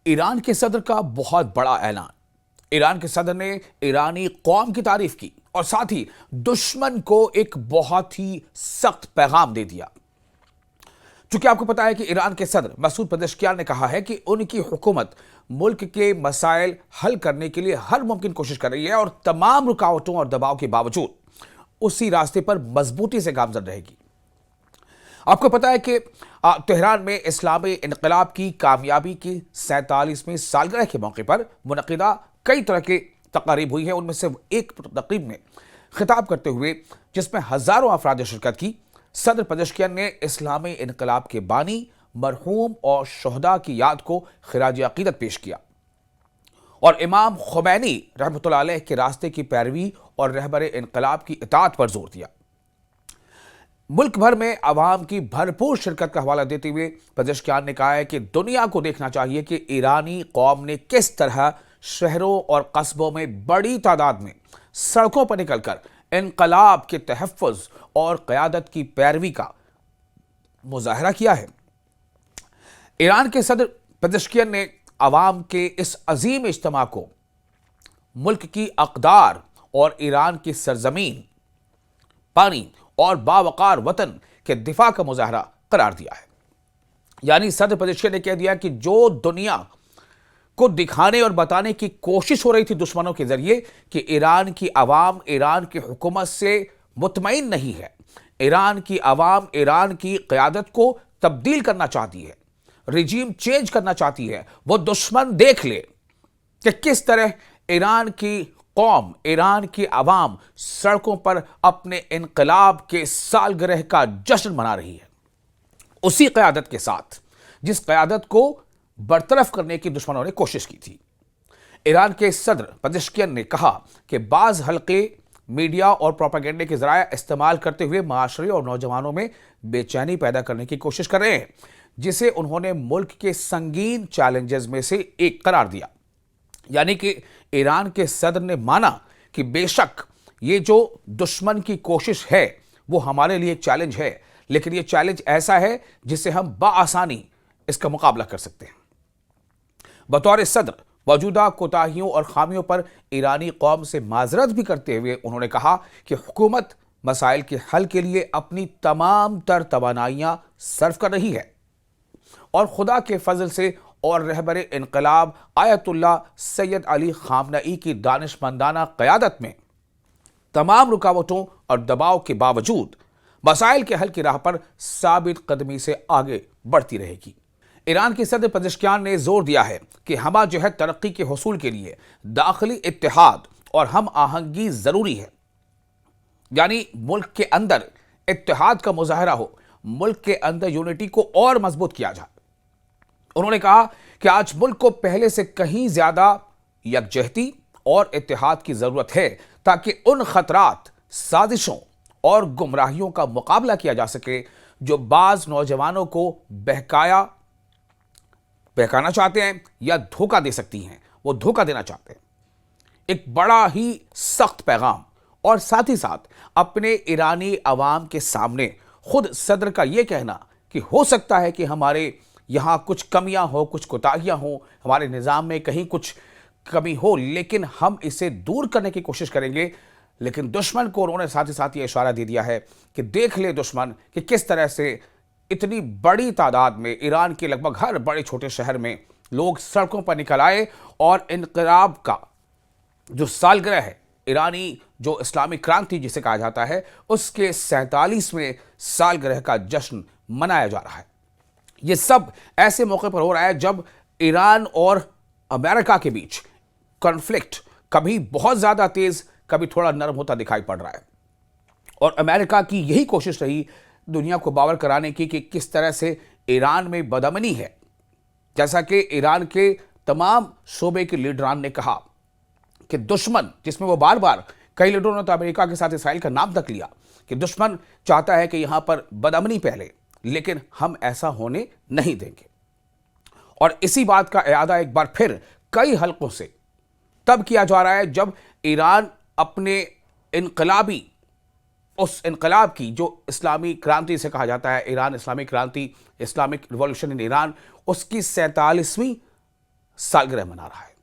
ایران کے صدر کا بہت بڑا اعلان۔ ایران کے صدر نے ایرانی قوم کی تعریف کی اور ساتھ ہی دشمن کو ایک بہت ہی سخت پیغام دے دیا۔ چونکہ آپ کو پتا ہے کہ ایران کے صدر مسعود پزشکیان نے کہا ہے کہ ان کی حکومت ملک کے مسائل حل کرنے کے لیے ہر ممکن کوشش کر رہی ہے اور تمام رکاوٹوں اور دباؤ کے باوجود اسی راستے پر مضبوطی سے گامزن رہے گی۔ آپ کو پتا ہے کہ تہران میں اسلامی انقلاب کی کامیابی کی 47ویں سالگرہ کے موقع پر منعقدہ کئی طرح کی تقاریب ہوئی ہیں۔ ان میں سے ایک تقریب میں خطاب کرتے ہوئے جس میں ہزاروں افراد نے شرکت کی، صدر پزشکیان نے اسلامی انقلاب کے بانی مرحوم اور شہداء کی یاد کو خراج عقیدت پیش کیا اور امام خمینی رحمۃ اللہ علیہ کے راستے کی پیروی اور رہبر انقلاب کی اطاعت پر زور دیا۔ ملک بھر میں عوام کی بھرپور شرکت کا حوالہ دیتے ہوئے پزشکیان نے کہا ہے کہ دنیا کو دیکھنا چاہیے کہ ایرانی قوم نے کس طرح شہروں اور قصبوں میں بڑی تعداد میں سڑکوں پر نکل کر انقلاب کے تحفظ اور قیادت کی پیروی کا مظاہرہ کیا ہے۔ ایران کے صدر پزشکیان نے عوام کے اس عظیم اجتماع کو ملک کی اقدار اور ایران کی سرزمین، پانی اور باوقار وطن کے دفاع کا مظاہرہ قرار دیا ہے۔ یعنی صدر پزشکیان نے کہہ دیا کہ جو دنیا کو دکھانے اور بتانے کی کوشش ہو رہی تھی دشمنوں کے ذریعے کہ ایران کی عوام ایران کی حکومت سے مطمئن نہیں ہے، ایران کی عوام ایران کی قیادت کو تبدیل کرنا چاہتی ہے، رجیم چینج کرنا چاہتی ہے، وہ دشمن دیکھ لے کہ کس طرح ایران کی قوم، ایران کی عوام سڑکوں پر اپنے انقلاب کے سالگرہ کا جشن منا رہی ہے، اسی قیادت کے ساتھ جس قیادت کو برطرف کرنے کی دشمنوں نے کوشش کی تھی۔ ایران کے صدر پزشکیان نے کہا کہ بعض حلقے میڈیا اور پروپیگنڈے کے ذرائع استعمال کرتے ہوئے معاشرے اور نوجوانوں میں بے چینی پیدا کرنے کی کوشش کر رہے ہیں، جسے انہوں نے ملک کے سنگین چیلنجز میں سے ایک قرار دیا۔ یعنی کہ ایران کے صدر نے مانا کہ بے شک یہ جو دشمن کی کوشش ہے وہ ہمارے لیے چیلنج ہے، لیکن یہ چیلنج ایسا ہے جس سے ہم بآسانی اس کا مقابلہ کر سکتے ہیں۔ بطور صدر موجودہ کوتاہیوں اور خامیوں پر ایرانی قوم سے معذرت بھی کرتے ہوئے انہوں نے کہا کہ حکومت مسائل کے حل کے لیے اپنی تمام تر توانائیاں صرف کر رہی ہے اور خدا کے فضل سے اور رہبر انقلاب آیت اللہ سید علی خامنئی کی دانشمندانہ قیادت میں تمام رکاوٹوں اور دباؤ کے باوجود مسائل کے حل کی راہ پر ثابت قدمی سے آگے بڑھتی رہے گی۔ ایران کے صدر پزشکیان نے زور دیا ہے کہ ہمہ جہت ترقی کے حصول کے لیے داخلی اتحاد اور ہم آہنگی ضروری ہے، یعنی ملک کے اندر اتحاد کا مظاہرہ ہو، ملک کے اندر یونٹی کو اور مضبوط کیا جائے۔ انہوں نے کہا کہ آج ملک کو پہلے سے کہیں زیادہ یکجہتی اور اتحاد کی ضرورت ہے تاکہ ان خطرات، سازشوں اور گمراہیوں کا مقابلہ کیا جا سکے جو بعض نوجوانوں کو بہکانا چاہتے ہیں یا دھوکہ دے سکتی ہیں، وہ دھوکہ دینا چاہتے ہیں۔ ایک بڑا ہی سخت پیغام اور ساتھ ہی ساتھ اپنے ایرانی عوام کے سامنے خود صدر کا یہ کہنا کہ ہو سکتا ہے کہ ہمارے یہاں کچھ کمیاں ہوں، کچھ کوتاہیاں ہوں، ہمارے نظام میں کہیں کچھ کمی ہو، لیکن ہم اسے دور کرنے کی کوشش کریں گے۔ لیکن دشمن کو انہوں نے ساتھ ہی ساتھ یہ اشارہ دے دیا ہے کہ دیکھ لے دشمن کہ کس طرح سے اتنی بڑی تعداد میں ایران کے لگ بھگ ہر بڑے چھوٹے شہر میں لوگ سڑکوں پر نکل آئے اور انقلاب کا جو سالگرہ ہے، ایرانی جو اسلامی کرانتی جسے کہا جاتا ہے، اس کے 47ویں سالگرہ کا جشن منایا جا رہا ہے۔ یہ سب ایسے موقع پر ہو رہا ہے جب ایران اور امریکہ کے بیچ کنفلکٹ کبھی بہت زیادہ تیز، کبھی تھوڑا نرم ہوتا دکھائی پڑ رہا ہے، اور امریکہ کی یہی کوشش رہی دنیا کو باور کرانے کی کہ کس طرح سے ایران میں بدامنی ہے۔ جیسا کہ ایران کے تمام شعبے کے لیڈران نے کہا کہ دشمن، جس میں وہ بار بار کئی لیڈروں نے تو امریکہ کے ساتھ اسرائیل کا نام تک لیا، کہ دشمن چاہتا ہے کہ یہاں پر بدامنی پھیلے، لیکن ہم ایسا ہونے نہیں دیں گے۔ اور اسی بات کا اعادہ ایک بار پھر کئی حلقوں سے تب کیا جا رہا ہے جب ایران اپنے انقلابی، اس انقلاب کی جو اسلامی کرانتی سے کہا جاتا ہے، ایران اسلامی کرانتی، اسلامک ریولوشن ان ایران، اس کی 47ویں سالگرہ منا رہا ہے۔